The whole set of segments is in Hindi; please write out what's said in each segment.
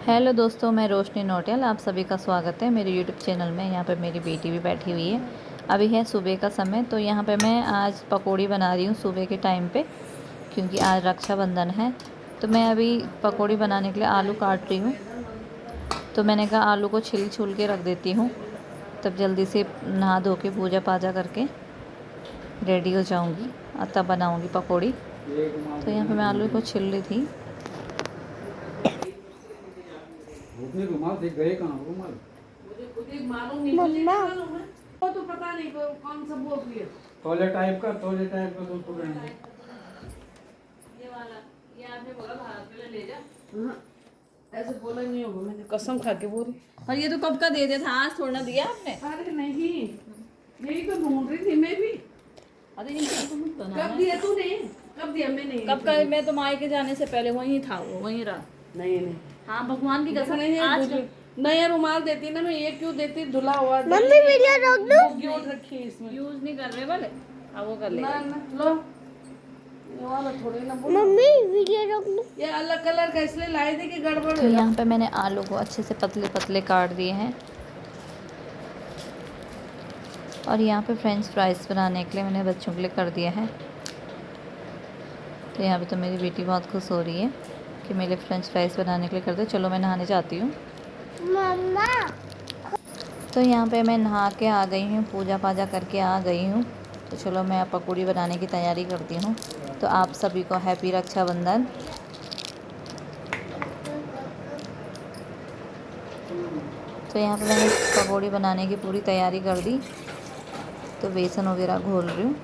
हेलो दोस्तों, मैं रोशनी नोटियाल आप सभी का स्वागत है मेरे यूट्यूब चैनल में। यहाँ पे मेरी बेटी भी बैठी हुई है। अभी है सुबह का समय, तो यहाँ पे मैं आज पकौड़ी बना रही हूँ सुबह के टाइम पे, क्योंकि आज रक्षाबंधन है। तो मैं अभी पकौड़ी बनाने के लिए आलू काट रही हूँ। तो मैंने कहा आलू को छिल छुल के रख देती हूँ, तब जल्दी से नहा धो के पूजा पाजा करके रेडी हो जाऊँगी और तब बनाऊँगी पकौड़ी। तो यहाँ पर मैं आलू को छिल रही थी। रुमाल दिख गए कहाँ रुमाल? मुझे खुद ही मालूम नहीं, मुझे क्या मालूम है? वो तो पता नहीं कौन सा बोल रही है। तौले टाइप का दूध पकड़ना है। ये वाला, ये आपने बोला भारत में ले जा। हाँ, ऐसे बोला नहीं होगा, मैंने कसम खा के बोली। और ये तो कब का दे दिया था, आज थोड़ा दिया आपने। अरे नहीं, यही तो ढूंढ रही थी मैं भी। अरे कब दिया तूने? कब दिया मैंने? कब का? मैं तो माई के जाने से पहले वहीं था, वो वहीं रहा। नहीं नहीं, हाँ, भगवान की कसम नहीं आज है। नया रुमाल देती ना, मैं ये क्यों देती? धुला हुआ मम्मी वीडियो रोक दो। क्यों रखी है इसमें? यूज नहीं कर रहे बोले, अब वो कर ले। ना ना लो, ये वाला थोड़ी ना बोलो। मम्मी वीडियो रोक दो। ये अलग कलर का इसलिए लाए थे कि गड़बड़ तो हो जाए। यहाँ पे मैंने आलू को अच्छे से पतले पतले काट दिए हैं। और यहाँ पे फ्रेंच फ्राइज़ बनाने के लिए मैंने बच्चों के लिए कर दिया है। तो यहाँ पे तो मेरी बेटी बहुत खुश हो रही है कि मेरे फ्रेंच फ्राइज़ बनाने के लिए कर दो। चलो मैं नहाने जाती हूँ। मम्मा तो यहाँ पे मैं नहा के आ गई हूँ, पूजा पाजा करके आ गई हूँ। तो चलो मैं अब पकौड़ी बनाने की तैयारी करती हूँ। तो आप सभी को हैप्पी रक्षाबंधन। तो यहाँ पे मैंने पकौड़ी बनाने की पूरी तैयारी कर दी। तो बेसन वगैरह घोल रही हूँ।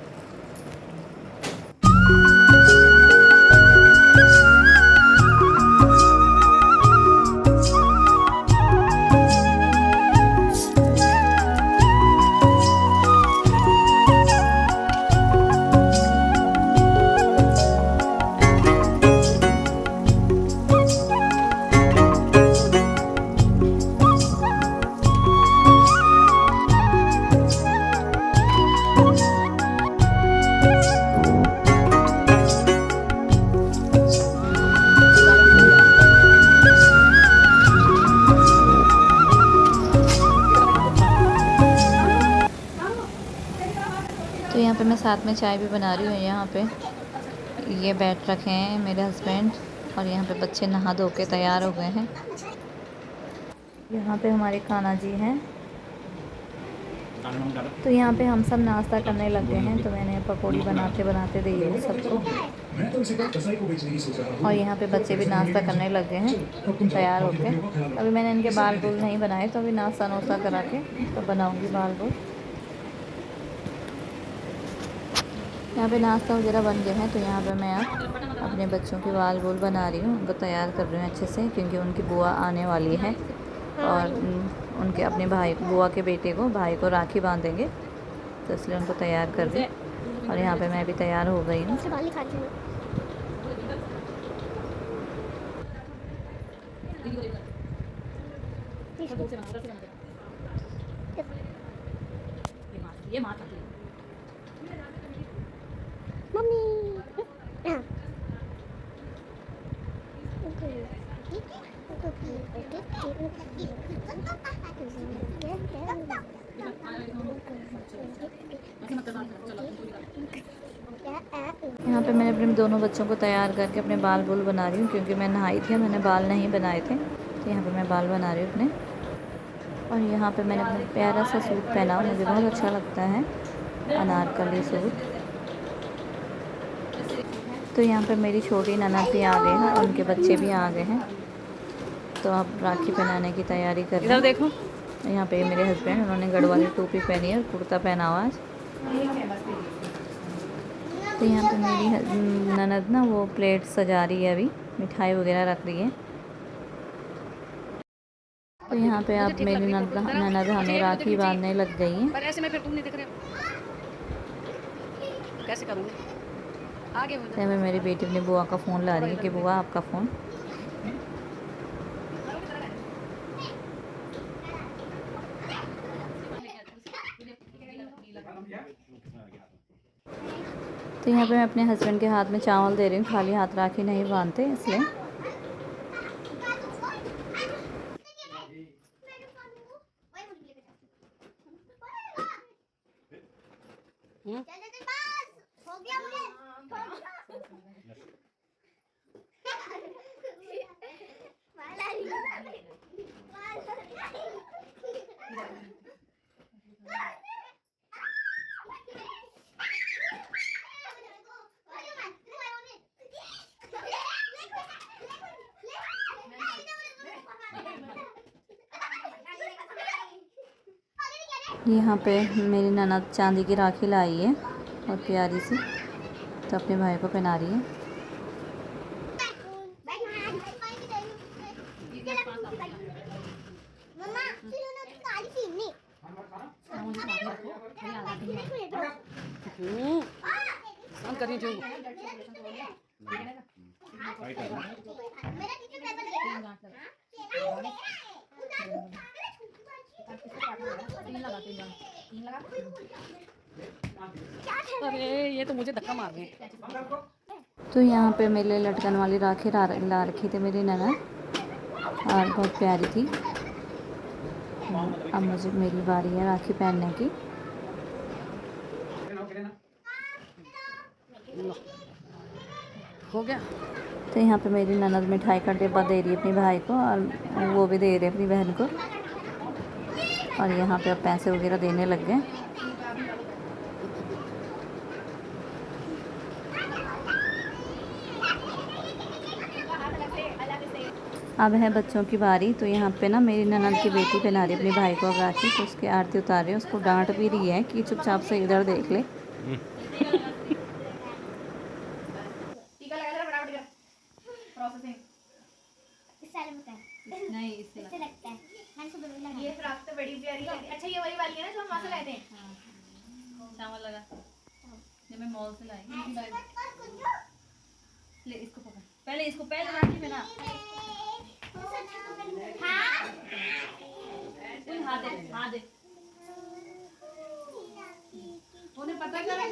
तो यहाँ पे मैं साथ में चाय भी बना रही हूँ। यहाँ पे ये बैठ रखे हैं मेरे हस्बैंड, और यहाँ पे बच्चे नहा धो के तैयार हो गए हैं। यहाँ पे हमारे कान्हा जी हैं। तो यहाँ पे हम सब नाश्ता करने लग गए हैं। तो मैंने पकौड़ी बनाते बनाते दी है सबको। और यहाँ पे बच्चे भी नाश्ता करने लग गए हैं तैयार होके। अभी मैंने इनके बाल बूल नहीं बनाए, तो अभी नाश्ता नुश्ता करा के तो बनाऊँगी बाल बूल। यहाँ पे नाश्ता वगैरह बन गया है। तो यहाँ पे मैं अब अपने बच्चों के बाल बूल बना रही हूँ, उनको तैयार कर रही हूँ अच्छे से, क्योंकि उनकी बुआ आने वाली है। और उनके अपने भाई, बुआ के बेटे को, भाई को राखी बांधेंगे, तो इसलिए उनको तैयार कर रही हूँ। और यहाँ पे मैं भी तैयार हो गई हूँ। यहाँ पे मैंने अपने दोनों बच्चों को तैयार करके अपने बाल बूल बना रही हूँ, क्योंकि मैं नहाई थी, मैंने बाल नहीं बनाए थे। तो यहाँ पे मैं बाल बना रही हूँ अपने। और यहाँ पे मैंने अपना प्यारा सा सूट पहना, मुझे बहुत अच्छा लगता है, अनारकली सूट। तो यहाँ पे मेरी छोटी ननद भी आ गए हैं, उनके बच्चे भी आ गए हैं। तो अब राखी पहनाने की तैयारी कर रहे हैं। देखो यहाँ पे मेरे हस्बैंड, उन्होंने गढ़वाली टोपी पहनी है और कुर्ता पहना हुआ आज। तो यहाँ पे मेरी ननद ना वो प्लेट सजा रही है, अभी मिठाई वगैरह रख रही है। तो यहाँ पे अब मेरी ननद हमें राखी बांधने लग गई है। पर ऐसे में फिर तुम नहीं दिख रहे, कैसे करूँगी आगे? तो मैं मेरी बेटी अपनी बुआ का फ़ोन ला रही है कि बुआ आपका फ़ोन। तो यहाँ पे मैं अपने हस्बैंड के हाथ में चावल दे रही हूँ, खाली हाथ राखी नहीं बांधते इसलिए। हो गया मुझे यहाँ पे मेरी ननद चांदी की राखी लाई है और प्यारी सी, तो अपने भाई को पहना रही है। करनी चाहिए। अरे ये तो मुझे धक्का मार गए। तो यहाँ पे मेरे लिए लटकन वाली राखी ला रखी थी मेरी ननद और बहुत प्यारी थी। अब मुझे मेरी बारी है राखी पहनने की। हो गया। तो यहाँ पे मेरी ननद मिठाई का डिब्बा दे रही है अपने भाई को और वो भी दे रहे अपनी बहन को। और यहाँ पे अब पैसे वगैरह देने लग गए। अब है बच्चों की बारी। तो यहाँ पे ना मेरी ननद की बेटी पहना रही है अपने भाई को अब राखी, तो उसकी आरती उतार रही है। उसको डांट भी रही है कि चुपचाप से इधर देख ले। नहीं इससे लगता है ये फ्रॉक तो बड़ी प्यारी है। अच्छा ये वाली वाली है ना जो हम वहाँ से लाए थे। चावल लगा जब मैं मॉल से लाई। ले इसको पकड़, पहले इसको पहले राखी पहना। हाथ दे हाथ दे। उन्हें पता क्या है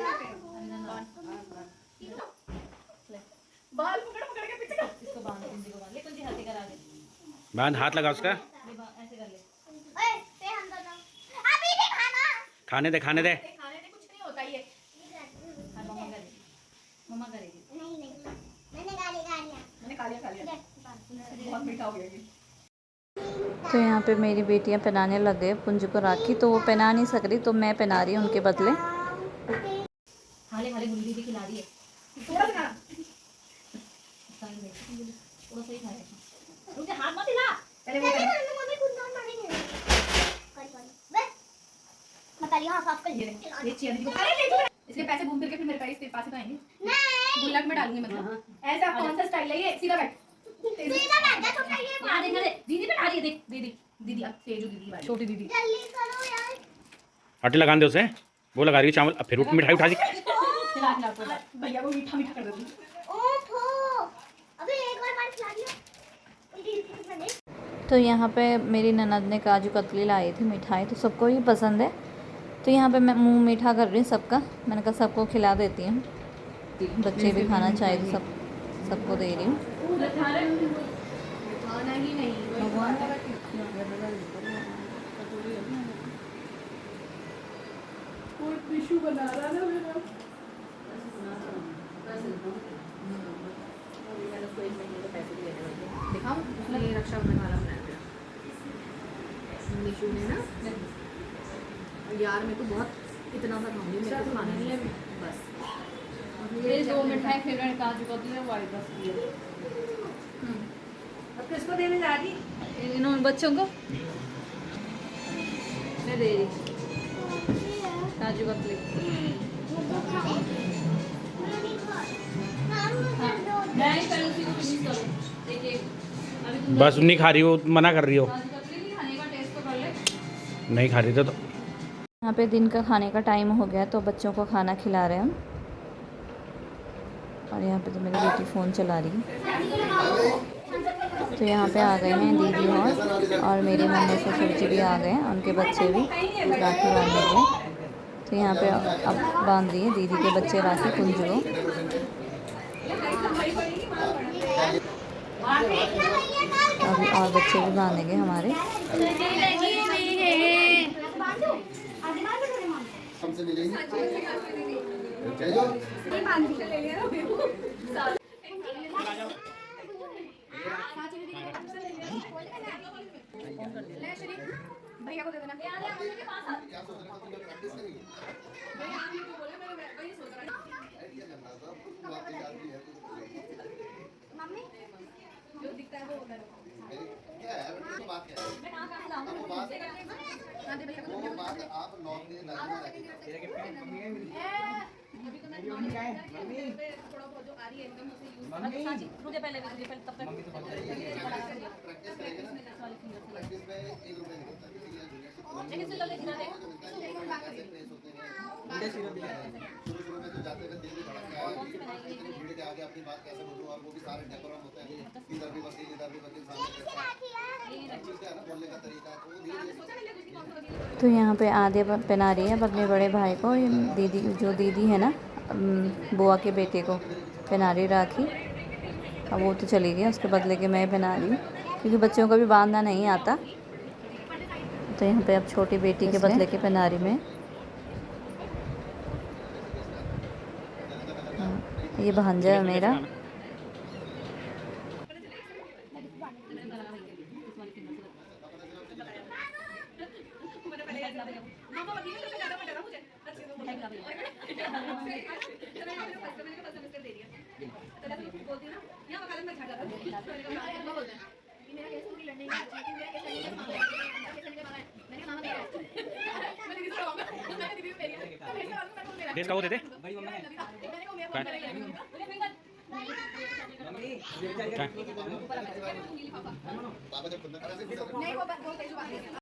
बाल पकड़ पकड़ के पीछे इसको बांध, कुंजी को बांध ले। कुंजी हाथी करा दे, बांध, हाथ लगा उसका। ऐसे कर ले। ओए पे हम दोनों अभी नहीं खाना खाने दे, खाने दे। खाने से कुछ नहीं होता ये। हाँ, मम्मा करेगी। नहीं मैंने खा लिया मैंने खा लिया बहुत मीठा हो गया ये। तो यहाँ पे मेरी बेटियाँ पहनाने लग गए पुंज को राखी। तो वो पहना नहीं सक रही तो मैं पहना रही हूँ उनके बदले। हाले हाले गुल्ली दीदी खिला रही है। थोड़ा सा थोड़ा सही खाएगा। रुक हाथ मत हिला। पहले वो मम्मी खुद नॉन मारेंगे बस बता लियो हां साफ कर ये चेयर को इसके पैसे घूम फिर के फिर मेरे पास तेरे पास ही तो आएंगे। नहीं गुल्लक में डालूंगी मतलब। ऐसा कौन सा स्टाइल है ये? सीधा बैठ। सीधा बैठ जा छोटा ये हाँ देख दे, दीदी बैठा रही है। देख दीदी, दीदी अब तेजू दीदी वाली छोटी दीदी। जल्दी करो यार आटे लगा दे उसे। वो लगा रही है चावल। अब फिर मिठाई उठा दी। खिला खिला तो भैया को मीठा मीठा कर देती। ओफो अभी एक और बार खिला दियो। तो यहाँ पे मेरी ननद ने काजू कतली लाई थी मिठाई, तो सबको ही पसंद है। तो यहाँ पे मैं मुंह मीठा कर रही हूँ सबका। मैंने कहा सबको खिला देती हूँ, बच्चे भी खाना चाहिए तो सबको दे रही हूँ। खाना ही नहीं कोई टिश्यू बना रहा ना मेरा। दिखाओ उसने रक्षाबंधन वाला बनाया था निशु ने ना। यार मैं तो बहुत इतना सा खाऊंगी, मेरे को खाना नहीं है बस। मेरी 2 मिठाई फेवरेट काजू कतली और वाइट रस की है। अब किसको देने जा रही? इन्होंने बच्चों को मैं दे रही काजू कतली। नहीं पहले उसी को फिनिश करो। देखिए अभी तुम बस नहीं खा रही हो, मना कर रही हो। काजू कतली नहीं खाने का, टेस्ट तो कर ले। नहीं खा रही तो यहाँ पे दिन का खाने का टाइम हो गया तो बच्चों को खाना खिला रहे हैं हम। और यहाँ पे तो मेरी बेटी फ़ोन चला रही है। तो यहाँ पे आ गए हैं दीदी और मेरे मम्मी ससुर जी भी आ गए हैं, उनके बच्चे भी राखी बांधने गए। तो यहाँ पे अब बांध रही है दीदी के बच्चे राखी कुंज को। अभी और बच्चे भी बांधेंगे हमारे। से मिलेंगे भैया को दे देना क्या सोच रहे हो तुम लोग प्रैक्टिस करेंगे आइडिया करना था बातें याद भी है मम्मी जो दिखता है वो होता है क्या है बेटा तो बात क्या है वो बात वो बात आप नॉक में लगना अभी तो मैं थोड़ा बहुत जो आ रही है इनकम उसे यूज रुके पहले तब तक प्रैक्टिस करेंगे ना प्रैक्टिस में 1 रुपया निकलता है लेकिन सिर्फ लेके ना दे कैसे प्लेस होते हैं शुरू में तो जाते हुए दिल भी धड़कता है इतनी भीड़ के आगे अपनी बात कैसे बोलूं और वो भी सारे डेकोरम होते हैं इधर भी वकील सामने बैठा है चीज़ क्या है ना बोलने का तरीका तो धीरे तो यहाँ पे आधे पहना रही है अब अपने बड़े भाई को, ये दीदी जो दीदी है ना बुआ के बेटे को पहना रही राखी। अब वो तो चली गई, उसके बदले के मैं पहना रही हूँ क्योंकि बच्चों को भी बांधना नहीं आता। तो यहाँ पे अब छोटी बेटी के बदले के पहना रही मैं। ये भांजा है मेरा। ड्रेस का वो दे दे पापा जब खुद में